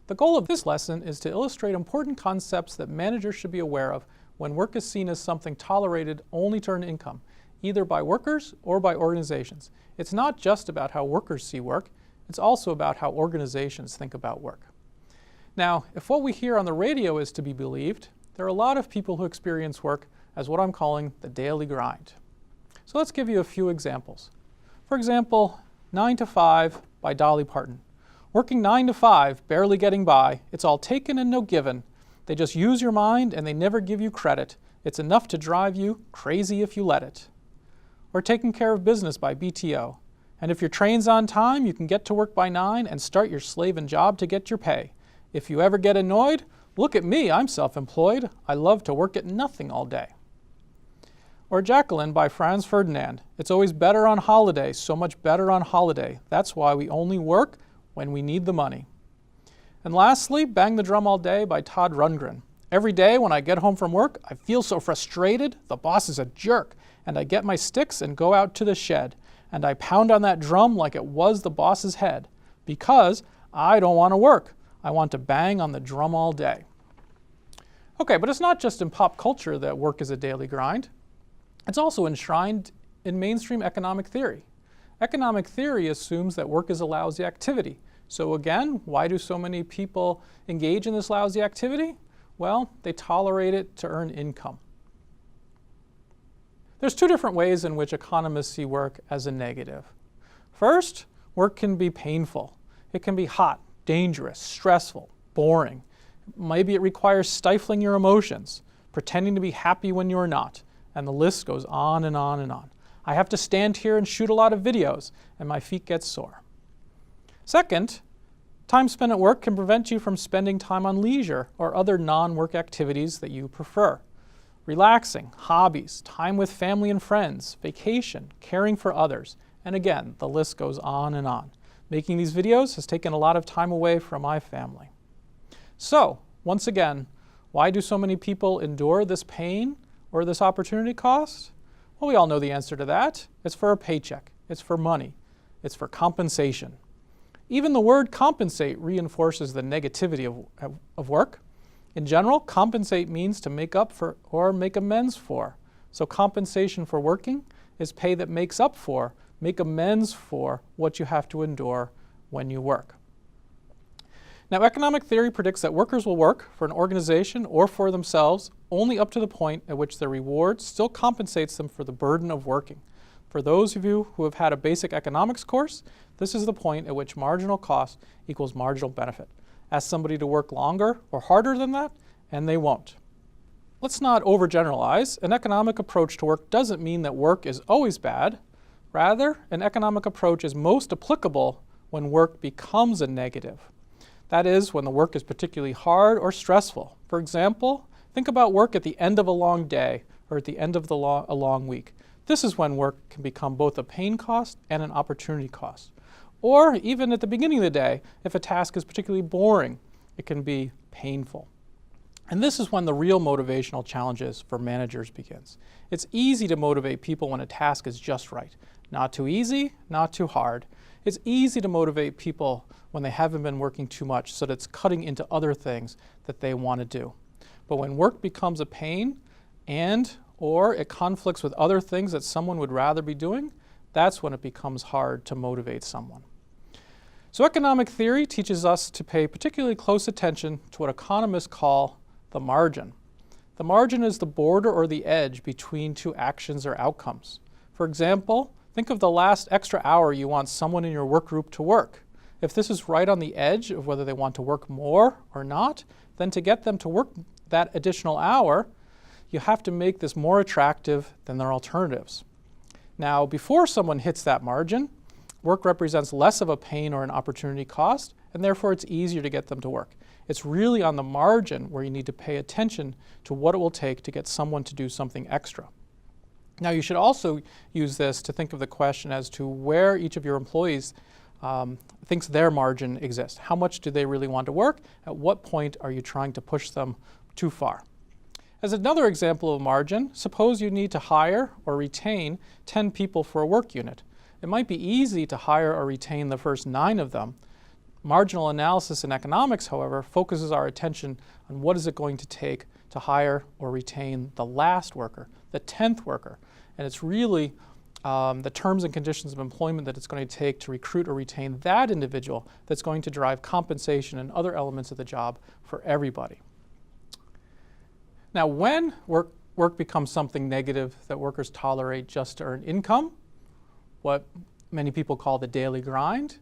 The goal of this lesson is to illustrate important concepts that managers should be aware of when work is seen as something tolerated only to earn income, either by workers or by organizations. It's not just about how workers see work, it's also about how organizations think about work. Now, if what we hear on the radio is to be believed, there are a lot of people who experience work as what I'm calling the daily grind. So let's give you a few examples. For example, 9 to 5 by Dolly Parton. Working 9 to 5, barely getting by, it's all taken and no given. They just use your mind and they never give you credit. It's enough to drive you crazy if you let it. Or Taking Care of Business by BTO. And if your train's on time, you can get to work by 9 and start your slaving job to get your pay. If you ever get annoyed, look at me, I'm self-employed. I love to work at nothing all day. Or Jacqueline by Franz Ferdinand. It's always better on holiday, so much better on holiday. That's why we only work when we need the money. And lastly, Bang the Drum All Day by Todd Rundgren. Every day when I get home from work, I feel so frustrated, the boss is a jerk, and I get my sticks and go out to the shed, and I pound on that drum like it was the boss's head, because I don't want to work. I want to bang on the drum all day. Okay, but it's not just in pop culture that work is a daily grind. It's also enshrined in mainstream economic theory. Economic theory assumes that work is a lousy activity. So again, why do so many people engage in this lousy activity? Well, they tolerate it to earn income. There's two different ways in which economists see work as a negative. First, work can be painful. It can be hot, dangerous, stressful, boring. Maybe it requires stifling your emotions, pretending to be happy when you're not, and the list goes on and on and on. I have to stand here and shoot a lot of videos, and my feet get sore. Second, time spent at work can prevent you from spending time on leisure or other non-work activities that you prefer. Relaxing, hobbies, time with family and friends, vacation, caring for others, and again, the list goes on and on. Making these videos has taken a lot of time away from my family. So, once again, why do so many people endure this pain or this opportunity cost? Well, we all know the answer to that. It's for a paycheck. It's for money. It's for compensation. Even the word compensate reinforces the negativity of work. In general, compensate means to make up for or make amends for. So compensation for working is pay that makes up for, make amends for what you have to endure when you work. Now, economic theory predicts that workers will work for an organization or for themselves only up to the point at which their reward still compensates them for the burden of working. For those of you who have had a basic economics course, this is the point at which marginal cost equals marginal benefit. Ask somebody to work longer or harder than that, and they won't. Let's not overgeneralize. An economic approach to work doesn't mean that work is always bad. Rather, an economic approach is most applicable when work becomes a negative. That is, when the work is particularly hard or stressful. For example, think about work at the end of a long day or at the end of a long week. This is when work can become both a pain cost and an opportunity cost. Or even at the beginning of the day, if a task is particularly boring, it can be painful. And this is when the real motivational challenges for managers begins. It's easy to motivate people when a task is just right. Not too easy, not too hard. It's easy to motivate people when they haven't been working too much so that it's cutting into other things that they want to do. But when work becomes a pain or it conflicts with other things that someone would rather be doing, that's when it becomes hard to motivate someone. So economic theory teaches us to pay particularly close attention to what economists call the margin. The margin is the border or the edge between two actions or outcomes. For example, think of the last extra hour you want someone in your work group to work. If this is right on the edge of whether they want to work more or not, then to get them to work that additional hour, you have to make this more attractive than their alternatives. Now, before someone hits that margin, work represents less of a pain or an opportunity cost, and therefore it's easier to get them to work. It's really on the margin where you need to pay attention to what it will take to get someone to do something extra. Now, you should also use this to think of the question as to where each of your employees thinks their margin exists. How much do they really want to work? At what point are you trying to push them too far? As another example of margin, suppose you need to hire or retain 10 people for a work unit. It might be easy to hire or retain the first 9 of them. Marginal analysis in economics, however, focuses our attention on what is it going to take to hire or retain the last worker, the 10th worker. And it's really the terms and conditions of employment that it's going to take to recruit or retain that individual that's going to drive compensation and other elements of the job for everybody. Now, when work becomes something negative that workers tolerate just to earn income, what many people call the daily grind,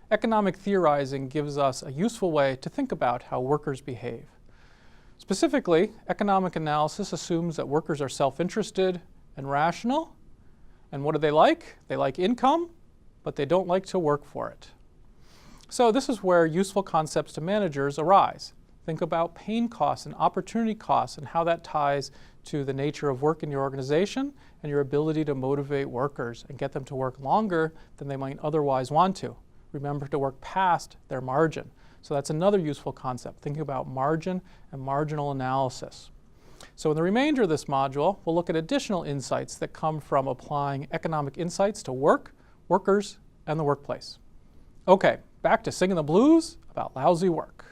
economic theorizing gives us a useful way to think about how workers behave. Specifically, economic analysis assumes that workers are self-interested and rational. And what do they like? They like income, but they don't like to work for it. So this is where useful concepts to managers arise. Think about pain costs and opportunity costs and how that ties to the nature of work in your organization and your ability to motivate workers and get them to work longer than they might otherwise want to. Remember to work past their margin. So that's another useful concept, thinking about margin and marginal analysis. So in the remainder of this module, we'll look at additional insights that come from applying economic insights to work, workers, and the workplace. Okay, back to singing the blues about lousy work.